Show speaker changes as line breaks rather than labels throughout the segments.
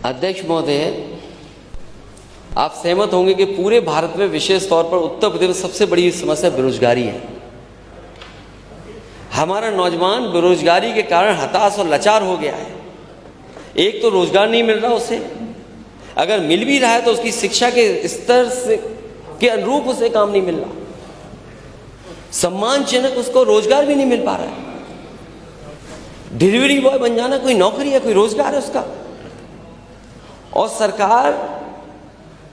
अध्यक्ष महोदय, आप सहमत होंगे कि पूरे भारत में विशेष तौर पर उत्तर प्रदेश में सबसे बड़ी समस्या बेरोजगारी है। हमारा नौजवान बेरोजगारी के कारण हताश और लाचार हो गया है। एक तो रोजगार नहीं मिल रहा उसे, अगर मिल भी रहा है तो उसकी शिक्षा के स्तर से के अनुरूप उसे काम नहीं मिल रहा, सम्मानजनक उसको रोजगार भी नहीं मिल पा रहा है। डिलीवरी बॉय बन जाना कोई नौकरी है, कोई रोजगार है उसका। और सरकार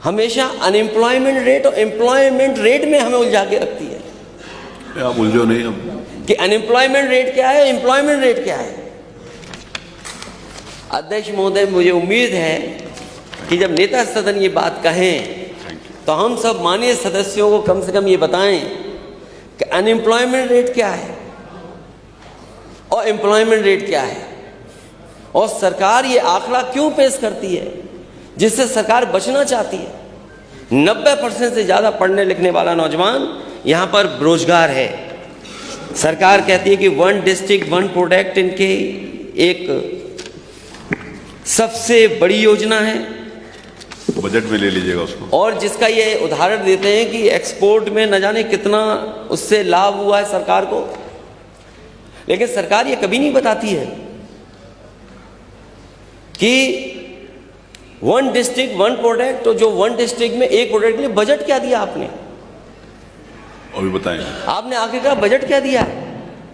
हमेशा अनएम्प्लॉयमेंट रेट और एम्प्लॉयमेंट रेट में हमें उलझा के रखती है।
आप उलझो नहीं हम
कि अनएम्प्लॉयमेंट रेट क्या है, एम्प्लॉयमेंट रेट क्या है। अध्यक्ष महोदय, मुझे उम्मीद है कि जब नेता सदन ये बात कहें तो हम सब माननीय सदस्यों को कम से कम ये बताएं कि अनएम्प्लॉयमेंट रेट क्या है और एम्प्लॉयमेंट रेट क्या है, और सरकार ये आंकड़ा क्यों पेश करती है जिससे सरकार बचना चाहती है। 90% से ज़्यादा पढ़ने लिखने वाला नौजवान यहाँ पर बेरोजगार है। सरकार कहती है कि 1 डिस्ट्रिक्ट 1 प्रोडक्ट इनके एक सबसे बड़ी योजना है,
बजट में ले लीजिएगा उसको,
और जिसका ये उदाहरण देते हैं कि एक्सपोर्ट में न जाने कितना उससे लाभ हुआ है सरकार को। लेकिन सरकार ये कभी नहीं बताती है कि 1 डिस्ट्रिक्ट 1 प्रोडक्ट, तो जो 1 डिस्ट्रिक्ट में एक प्रोडक्ट के लिए बजट क्या दिया आपने,
अभी बताएं
आपने आखिरकार बजट क्या दिया है।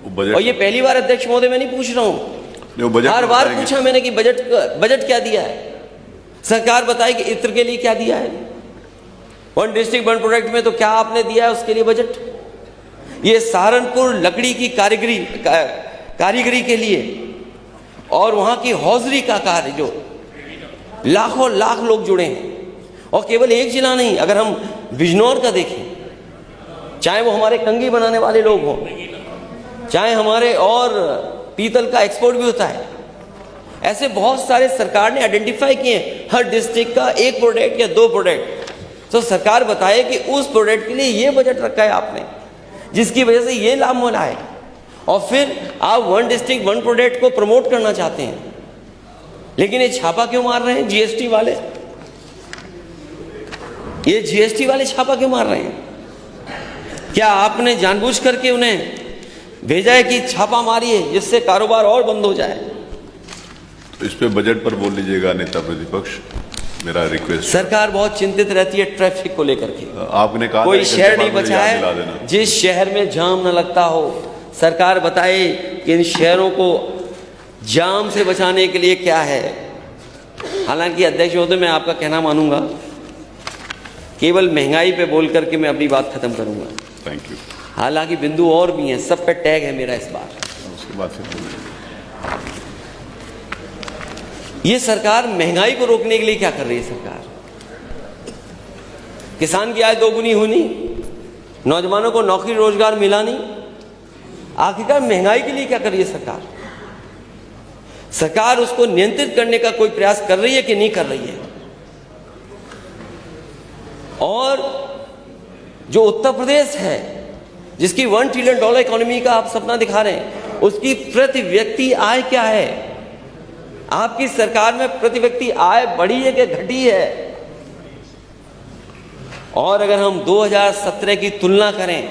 वो बजट,
और ये पहली बार अध्यक्ष महोदय मैं नहीं पूछ रहा हूं, हर बार पूछा मैंने कि बजट क्या दिया है। सरकार बताए कि इत्र के लिए क्या दिया है, 1 डिस्ट्रिक्ट 1 प्रोडक्ट में तो क्या आपने दिया है उसके लिए बजट। ये सहारनपुर लकड़ी की कारीगरी के लिए और वहां की हौजरी का कार्य, जो लाखों लाख लोग जुड़े हैं, और केवल एक जिला नहीं, अगर हम बिजनौर का देखें, चाहे वो हमारे कंघी बनाने वाले लोग हों, चाहे हमारे और पीतल का एक्सपोर्ट भी होता है, ऐसे बहुत सारे सरकार ने आइडेंटिफाई किए हैं हर डिस्ट्रिक्ट का 1 प्रोडक्ट या 2 प्रोडक्ट। तो सरकार बताए कि उस प्रोडक्ट के लिए ये बजट रखा है आपने, जिसकी वजह से ये लाभ मिला है, और फिर आप 1 डिस्ट्रिक्ट 1 प्रोडक्ट को प्रमोट करना चाहते हैं। लेकिन ये छापा क्यों मार रहे हैं जीएसटी वाले, ये जीएसटी वाले छापा क्यों मार रहे हैं। क्या आपने जानबूझ करके उन्हें भेजा है कि छापा मारिए जिससे कारोबार और बंद हो जाए।
तो इस पे बजट पर बोल लीजिएगा नेता प्रतिपक्ष, मेरा रिक्वेस्ट।
सरकार बहुत चिंतित रहती है ट्रैफिक को लेकर के।
आपने कहा
कोई शहर नहीं बचा है जिस शहर में जाम न लगता हो। सरकार बताए कि इन शहरों को जाम से बचाने के लिए क्या है। हालांकि अध्यक्ष महोदय, मैं आपका कहना मानूंगा, केवल महंगाई पे बोल करके मैं अपनी बात खत्म करूंगा।
Thank you.
हालांकि बिंदु और भी हैं, सब पे टैग है मेरा इस बार।
उसके बाद फिर
ये सरकार महंगाई को रोकने के लिए क्या कर रही है। सरकार किसान की आय दोगुनी होनी, नौजवानों को नौकरी रोजगार मिला नहीं, आखिरकार महंगाई के लिए क्या कर रही है सरकार। सरकार उसको नियंत्रित करने का कोई प्रयास कर रही है कि नहीं कर रही है। और जो उत्तर प्रदेश है, जिसकी $1 ट्रिलियन इकोनॉमी का आप सपना दिखा रहे हैं, उसकी प्रति व्यक्ति आय क्या है। आपकी सरकार में प्रति व्यक्ति आय बढ़ी है कि घटी है। और अगर हम 2017 की तुलना करें,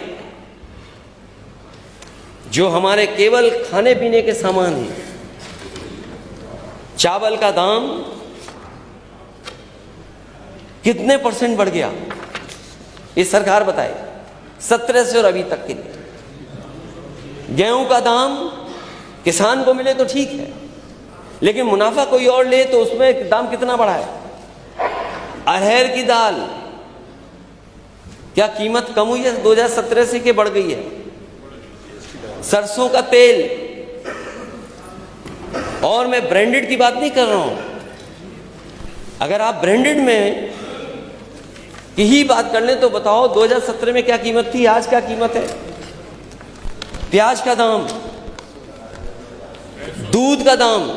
जो हमारे केवल खाने पीने के सामान हैं, चावल का दाम कितने % बढ़ गया, ये सरकार बताए 17 से और अभी तक के लिए। गेहूं का दाम किसान को मिले तो ठीक है, लेकिन मुनाफा कोई और ले तो उसमें दाम कितना बढ़ा है। अरहर की दाल, क्या कीमत कम हुई है 2017 से कि बढ़ गई है। सरसों का तेल, और मैं ब्रांडेड की बात नहीं कर रहा हूं, अगर आप ब्रांडेड में की ही बात कर लें तो बताओ 2017 में क्या कीमत थी, आज क्या कीमत है। प्याज का दाम, दूध का दाम,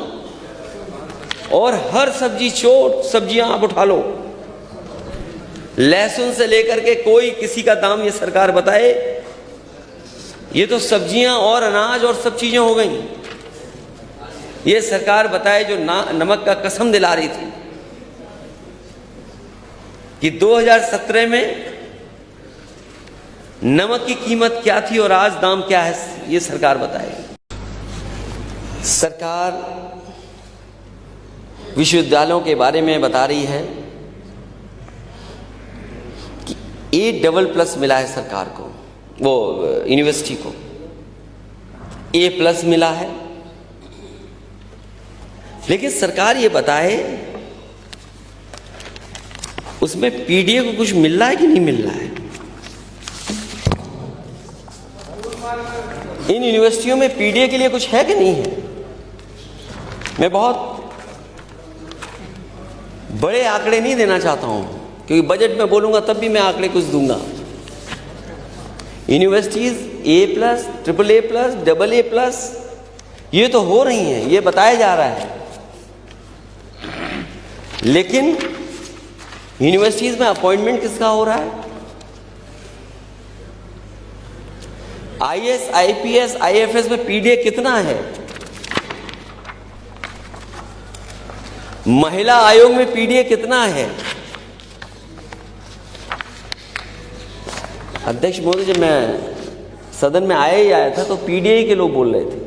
और हर सब्जी, छोट सब्जियां आप उठा लो, लहसुन से लेकर के कोई किसी का दाम ये सरकार बताए। ये तो सब्जियां और अनाज और सब चीजें हो गई। ये सरकार बताए जो नमक का कसम दिला रही थी कि 2017 में नमक की कीमत क्या थी और आज दाम क्या है, ये सरकार बताएगी। सरकार विश्वविद्यालयों के बारे में बता रही है कि A++ मिला है सरकार को, वो यूनिवर्सिटी को A+ मिला है। लेकिन सरकार ये बताए उसमें पीडीए को कुछ मिल रहा है कि नहीं मिल रहा है। इन यूनिवर्सिटियों में पीडीए के लिए कुछ है कि नहीं है। मैं बहुत बड़े आंकड़े नहीं देना चाहता हूं, क्योंकि बजट में बोलूंगा तब भी मैं आंकड़े कुछ दूंगा। यूनिवर्सिटीज A+, AAA+, AA+, ये तो हो रही हैं, ये बताया जा रहा है। लेकिन यूनिवर्सिटीज में अपॉइंटमेंट किसका हो रहा है? IAS, IPS, IFS में पीडीए कितना है? महिला आयोग में पीडीए कितना है? अध्यक्ष महोदय, जब मैं सदन में आया ही आया था तो पीडीए के लोग बोल रहे थे।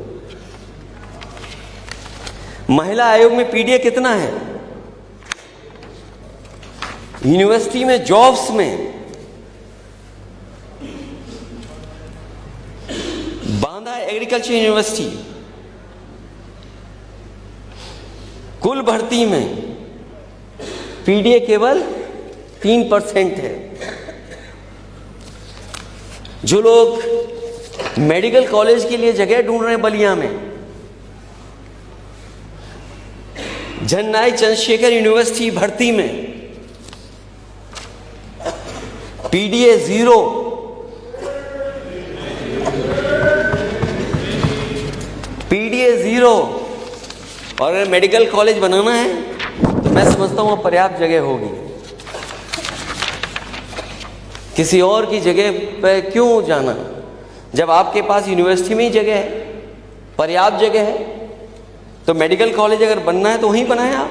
महिला आयोग में पीडीए कितना है? यूनिवर्सिटी में जॉब्स में बांदा एग्रीकल्चर यूनिवर्सिटी कुल भर्ती में पीडीए केवल 3% है। जो लोग मेडिकल कॉलेज के लिए जगह ढूंढ रहे हैं बलिया में, जननायक चंद्रशेखर यूनिवर्सिटी भर्ती में पीडीए 0, पीडीए 0। और अगर मेडिकल कॉलेज बनाना है तो मैं समझता हूं पर्याप्त जगह होगी। किसी और की जगह पर क्यों जाना, जब आपके पास यूनिवर्सिटी में ही जगह है, पर्याप्त जगह है, तो मेडिकल कॉलेज अगर बनना है तो वहीं बनाएं आप।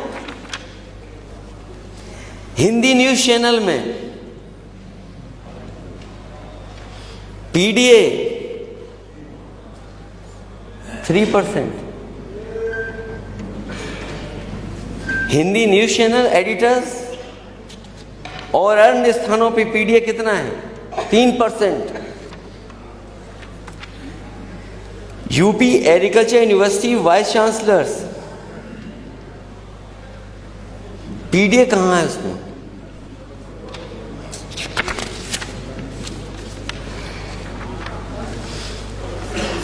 हिंदी न्यूज चैनल में PDA 3%। Hindi news channel editors और अन्य स्थानों पे पीडीए कितना है? 3%। UP agriculture university vice chancellors, PDA कहां है उसमें?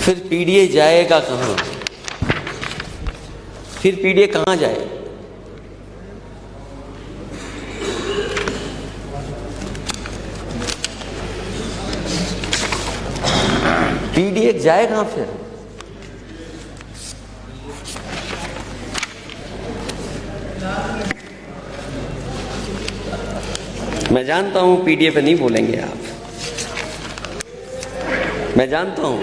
फिर पीडीए जाएगा कहां? फिर पीडीए कहां जाए? पीडीए जाए कहां फिर? मैं जानता हूं पीडीए पे नहीं बोलेंगे आप, मैं जानता हूं,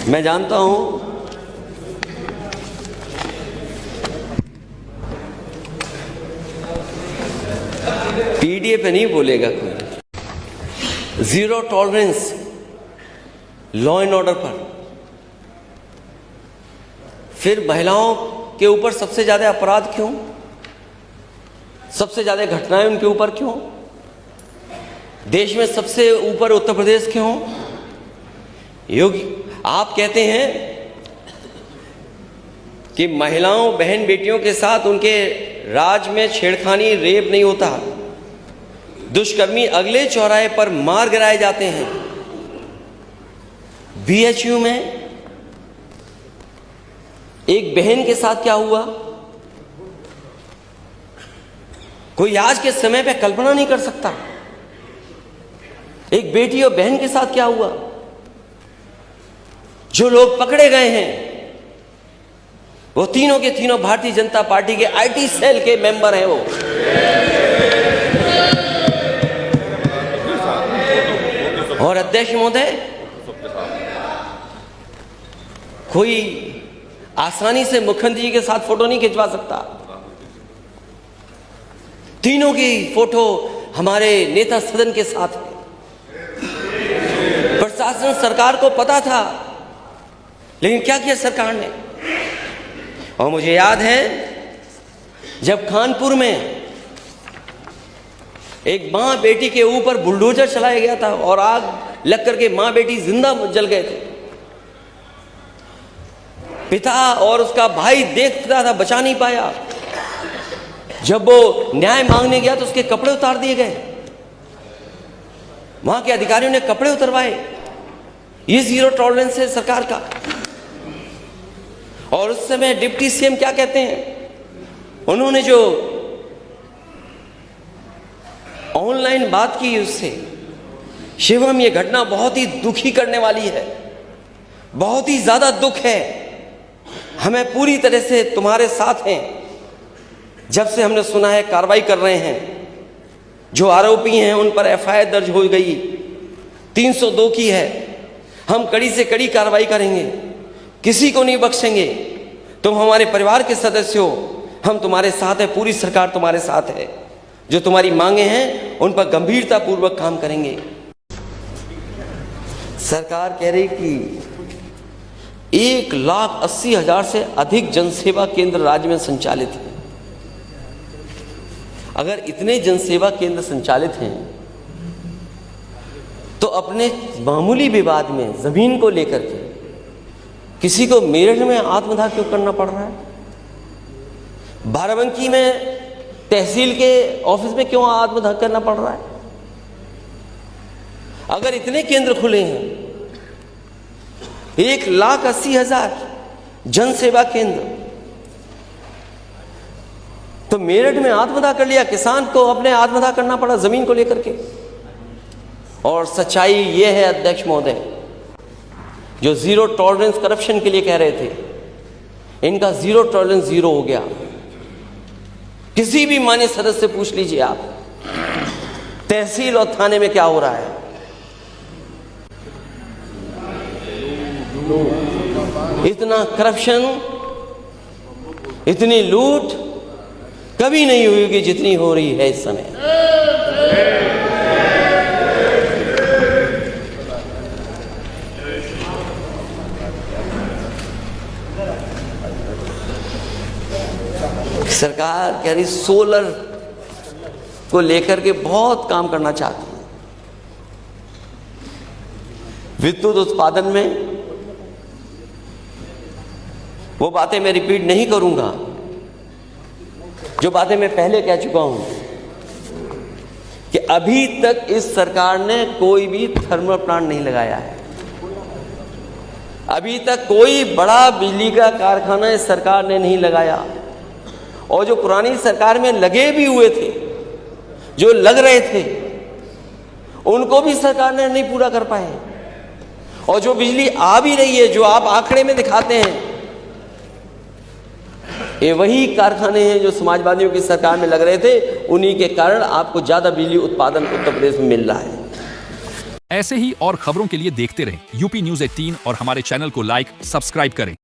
मैं जानता हूं। पीडीए पे नहीं बोलेगा कोई। Zero tolerance law and order पर। फिर महिलाओं के ऊपर सबसे ज्यादा अपराध क्यों? सबसे ज्यादा घटनाएं उनके ऊपर क्यों? देश में सबसे ऊपर उत्तर प्रदेश क्यों? योगी, आप कहते हैं कि महिलाओं बहन बेटियों के साथ उनके राज में छेड़खानी रेप नहीं होता, दुष्कर्मी अगले चौराहे पर मार गिराए जाते हैं। बीएचयू में एक बहन के साथ क्या हुआ, कोई आज के समय पे कल्पना नहीं कर सकता। एक बेटी और बहन के साथ क्या हुआ। जो लोग पकड़े गए हैं वो तीनों के तीनों भारतीय जनता पार्टी के आईटी सेल के मेंबर हैं। वो और अध्यक्ष महोदय, कोई आसानी से मुख्यमंत्री जी के साथ फोटो नहीं खिंचवा सकता। तीनों की फोटो हमारे नेता सदन के साथ है। प्रशासन सरकार को पता था, लेकिन क्या किया सरकार ने? और मुझे याद है जब कानपुर में एक मां बेटी के ऊपर बुलडोजर चलाया गया था और आग लग करके मां बेटी जिंदा जल गए थे, पिता और उसका भाई देखता था, बचा नहीं पाया। जब वो न्याय मांगने गया तो उसके कपड़े उतार दिए गए, वहां के अधिकारियों ने कपड़े उतरवाए। ये जीरो टॉलरेंस है सरकार का। और उस समय डिप्टी सीएम क्या कहते हैं? उन्होंने जो ऑनलाइन बात की उससे, शिवम ये घटना बहुत ही दुखी करने वाली है, बहुत ही ज्यादा दुख है, हमें पूरी तरह से तुम्हारे साथ हैं। जब से हमने सुना है कार्रवाई कर रहे हैं, जो आरोपी हैं उन पर एफआईआर दर्ज हो गई, 302 की है। हम कड़ी से कड़ी कार्रवाई करेंगे, किसी को नहीं बख्शेंगे। तुम हमारे परिवार के सदस्य हो, हम तुम्हारे साथ हैं, पूरी सरकार तुम्हारे साथ है। जो तुम्हारी मांगे हैं उन पर गंभीरता पूर्वक काम करेंगे। सरकार कह रही कि 1,80,000 से अधिक जनसेवा केंद्र राज्य में संचालित हैं। अगर इतने जनसेवा केंद्र संचालित हैं तो अपने मामूली विवाद में जमीन को लेकर के किसी को मेरठ में आत्मदाह क्यों करना पड़ रहा है? बाराबंकी में तहसील के ऑफिस में क्यों आत्मदाह करना पड़ रहा है? अगर इतने केंद्र खुले हैं, 1,80,000 जनसेवा केंद्र, तो मेरठ में आत्मदाह कर लिया, किसान को अपने आत्मदाह करना पड़ा जमीन को लेकर के। और सच्चाई यह है अध्यक्ष महोदय, जो जीरो टॉलरेंस करप्शन के लिए कह रहे थे, इनका जीरो टॉलरेंस जीरो हो गया। किसी भी माननीय सदस्य से पूछ लीजिए आप, तहसील और थाने में क्या हो रहा है। इतना करप्शन, इतनी लूट कभी नहीं हुई होगी जितनी हो रही है इस समय। सरकार कह रही सोलर को लेकर के बहुत काम करना चाहती है। विद्युत उत्पादन में वो बातें मैं रिपीट नहीं करूंगा जो बातें मैं पहले कह चुका हूं कि अभी तक इस सरकार ने कोई भी थर्मल प्लांट नहीं लगाया है। अभी तक कोई बड़ा बिजली का कारखाना इस सरकार ने नहीं लगाया। और जो पुरानी सरकार में लगे भी हुए थे, जो लग रहे थे, उनको भी सरकार ने नहीं पूरा कर पाए। और जो बिजली आ भी रही है, जो आप आंकड़े में दिखाते हैं, ये वही कारखाने हैं जो समाजवादियों की सरकार में लग रहे थे। उन्हीं के कारण आपको ज्यादा बिजली उत्पादन उत्तर प्रदेश में मिल रहा है।
ऐसे ही और खबरों के लिए देखते रहें यूपी न्यूज़ 18 और हमारे चैनल को लाइक, सब्सक्राइब करें।